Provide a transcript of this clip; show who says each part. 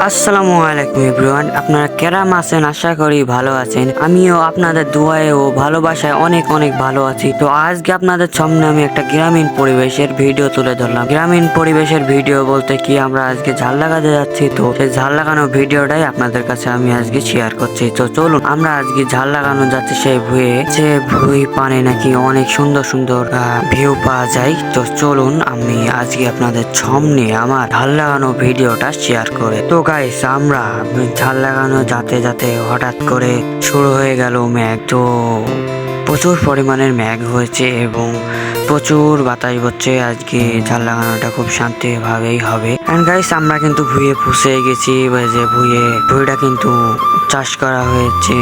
Speaker 1: আসসালামু আলাইকুম এভরিওয়ান, আপনারা কেরাম আছেন? আশা করি ভালো আছেন। আমিও আপনাদের দোয়ায় ও ভালোবাসায় অনেক অনেক ভালো আছি। তো আজকে আপনাদের সামনে আমি একটা গ্রামীণ পরিবেশের ভিডিও তুলে ধরলাম। গ্রামীণ পরিবেশের ভিডিও বলতে কি, আমরা আজকে ঝাল লাগাতে যাচ্ছি। তো সেই ঝাল লাগানো ভিডিওটাই আপনাদের কাছে আমি আজকে শেয়ার করছি। তো চলুন, আমরা আজকে ঝাল লাগানো যাচ্ছি সেই ভুঁয়ে। সে ভুঁই পানে নাকি অনেক সুন্দর সুন্দর ভিউ পাওয়া যায়। তো চলুন, আমি আজকে আপনাদের সামনে আমার ঝাল লাগানো ভিডিওটা শেয়ার করে। তো গাইস, আমরা ঝাল লাগানো যাতে যাতে হঠাৎ করে শুরু হয়ে গেল মেঘ। তো প্রচুর পরিমাণের মেঘ হয়েছে এবং প্রচুর বাতাস হচ্ছে। আজকে ঝাল লাগানোটা খুব শান্তিভাবেই হবে। এন্ড গাইস, আমরা কিন্তু ভুঁয়ে পুষে গেছি। যে ভুঁইটা কিন্তু চাষ করা হয়েছে।